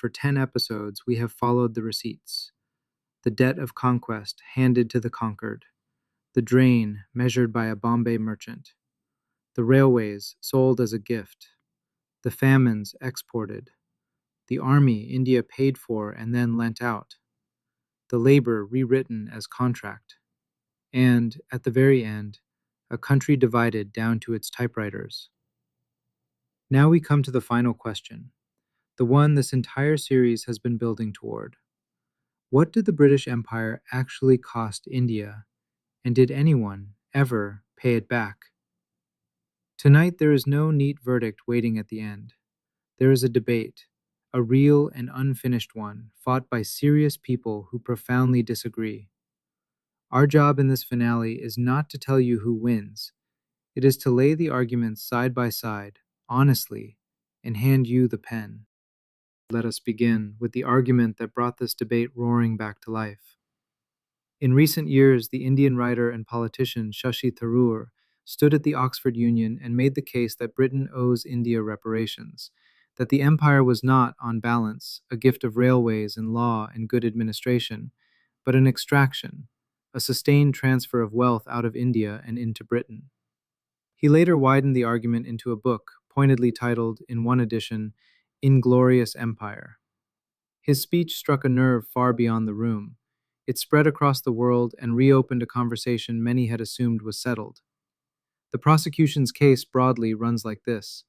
for 10 episodes, we have followed the receipts: the debt of conquest handed to the conquered, the drain measured by a Bombay merchant, the railways sold as a gift, the famines exported, the army India paid for and then lent out, the labor rewritten as contract, and, at the very end, a country divided down to its typewriters. Now we come to the final question, the one this entire series has been building toward. What did the British Empire actually cost India, and did anyone ever pay it back? Tonight there is no neat verdict waiting at the end. There is a debate, a real and unfinished one, fought by serious people who profoundly disagree. Our job in this finale is not to tell you who wins. It is to lay the arguments side by side, honestly, and hand you the pen. Let us begin with the argument that brought this debate roaring back to life. In recent years, the Indian writer and politician Shashi Tharoor stood at the Oxford Union and made the case that Britain owes India reparations, that the empire was not, on balance, a gift of railways and law and good administration, but an extraction, a sustained transfer of wealth out of India and into Britain. He later widened the argument into a book, pointedly titled, in one edition, Inglorious Empire. His speech struck a nerve far beyond the room. It spread across the world and reopened a conversation many had assumed was settled. The prosecution's case broadly runs like this: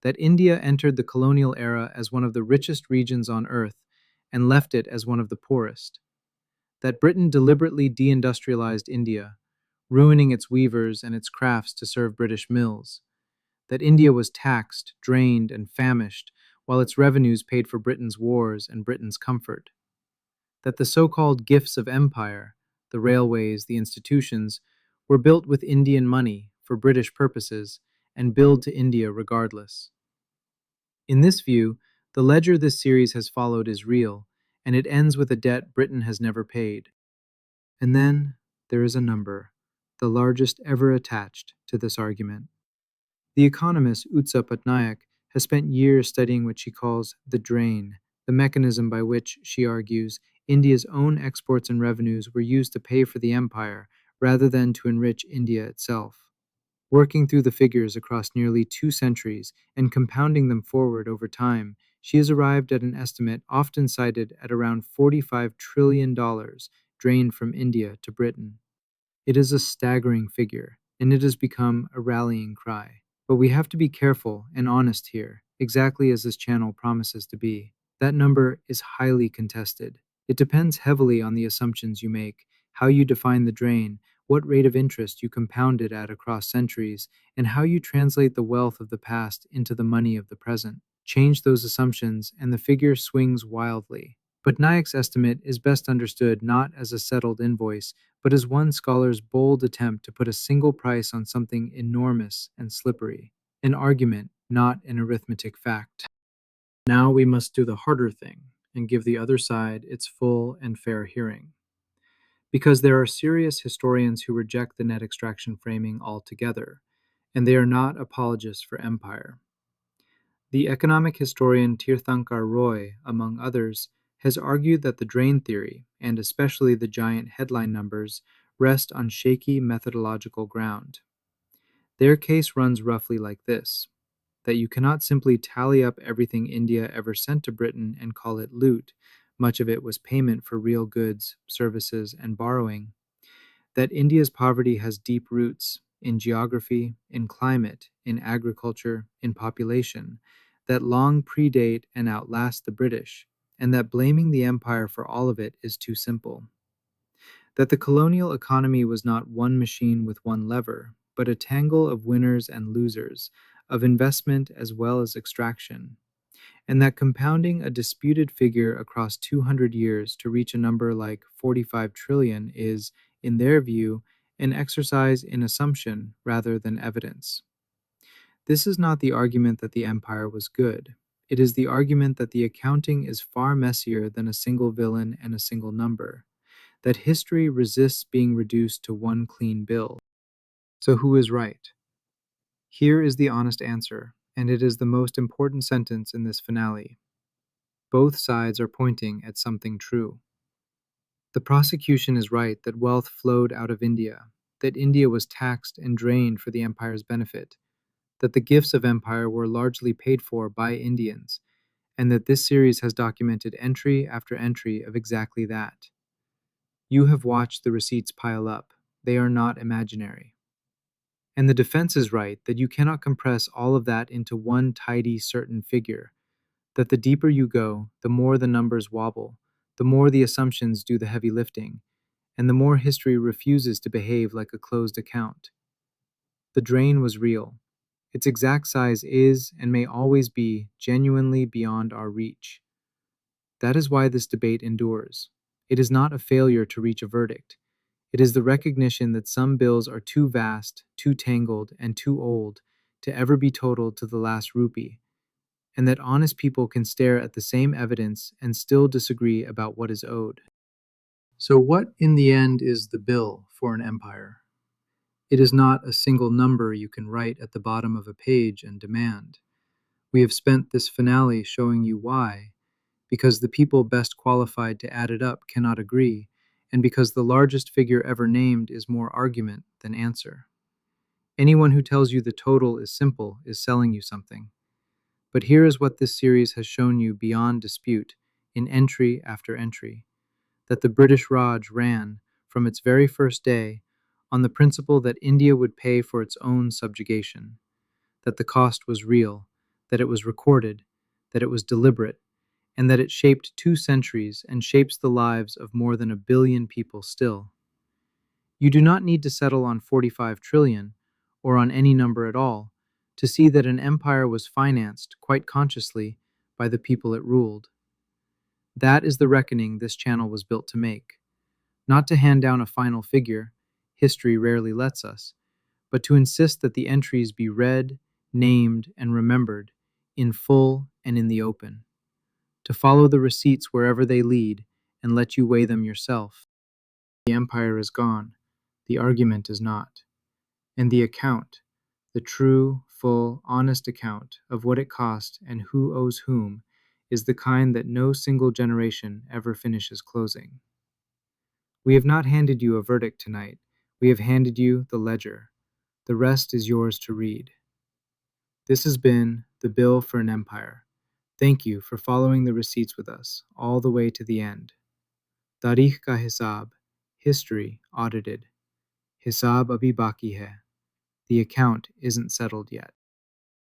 that India entered the colonial era as one of the richest regions on earth and left it as one of the poorest. That Britain deliberately deindustrialized India, ruining its weavers and its crafts to serve British mills. That India was taxed, drained, and famished, while its revenues paid for Britain's wars and Britain's comfort. That the so-called gifts of empire, the railways, the institutions, were built with Indian money for British purposes and billed to India regardless. In this view, the ledger this series has followed is real, and it ends with a debt Britain has never paid. And then there is a number, the largest ever attached to this argument. The economist Utsa Patnaik has spent years studying what she calls the drain, the mechanism by which, she argues, India's own exports and revenues were used to pay for the empire rather than to enrich India itself. Working through the figures across nearly 2 centuries and compounding them forward over time, she has arrived at an estimate often cited at around $45 trillion drained from India to Britain. It is a staggering figure, and it has become a rallying cry. But we have to be careful and honest here, exactly as this channel promises to be. That number is highly contested. It depends heavily on the assumptions you make, how you define the drain, what rate of interest you compound it at across centuries, and how you translate the wealth of the past into the money of the present. Change those assumptions, and the figure swings wildly. But Nayak's estimate is best understood not as a settled invoice, but as one scholar's bold attempt to put a single price on something enormous and slippery, an argument, not an arithmetic fact. Now we must do the harder thing and give the other side its full and fair hearing. Because there are serious historians who reject the net extraction framing altogether, and they are not apologists for empire. The economic historian Tirthankar Roy, among others, has argued that the drain theory, and especially the giant headline numbers, rest on shaky methodological ground. Their case runs roughly like this: that you cannot simply tally up everything India ever sent to Britain and call it loot. Much of it was payment for real goods, services, and borrowing. That India's poverty has deep roots in geography, in climate, in agriculture, in population, that long predate and outlast the British, and that blaming the empire for all of it is too simple. That the colonial economy was not one machine with one lever, but a tangle of winners and losers, of investment as well as extraction, and that compounding a disputed figure across 200 years to reach a number like 45 trillion is, in their view, an exercise in assumption rather than evidence. This is not the argument that the empire was good. It is the argument that the accounting is far messier than a single villain and a single number, that history resists being reduced to one clean bill. So who is right? Here is the honest answer, and it is the most important sentence in this finale. Both sides are pointing at something true. The prosecution is right that wealth flowed out of India, that India was taxed and drained for the empire's benefit, that the gifts of empire were largely paid for by Indians, and that this series has documented entry after entry of exactly that. You have watched the receipts pile up. They are not imaginary. And the defense is right that you cannot compress all of that into one tidy, certain figure, that the deeper you go, the more the numbers wobble, the more the assumptions do the heavy lifting, and the more history refuses to behave like a closed account. The drain was real. Its exact size is and may always be genuinely beyond our reach. That is why this debate endures. It is not a failure to reach a verdict. It is the recognition that some bills are too vast, too tangled, and too old to ever be totaled to the last rupee, and that honest people can stare at the same evidence and still disagree about what is owed. So, what in the end is the bill for an empire? It is not a single number you can write at the bottom of a page and demand. We have spent this finale showing you why, because the people best qualified to add it up cannot agree, and because the largest figure ever named is more argument than answer. Anyone who tells you the total is simple is selling you something. But here is what this series has shown you beyond dispute, in entry after entry, that the British Raj ran, from its very first day, on the principle that India would pay for its own subjugation, that the cost was real, that it was recorded, that it was deliberate, and that it shaped 2 centuries and shapes the lives of more than 1 billion people still. You do not need to settle on 45 trillion, or on any number at all, to see that an empire was financed, quite consciously, by the people it ruled. That is the reckoning this channel was built to make. Not to hand down a final figure, history rarely lets us, but to insist that the entries be read, named, and remembered, in full and in the open. To follow the receipts wherever they lead, and let you weigh them yourself. The empire is gone, the argument is not. And the account, the true, full, honest account of what it cost and who owes whom, is the kind that no single generation ever finishes closing. We have not handed you a verdict tonight. We have handed you the ledger. The rest is yours to read. This has been The Bill for an Empire. Thank you for following the receipts with us all the way to the end. Tareekh ka Hisaab, history audited. Hisaab abhi baki hai. The account isn't settled yet.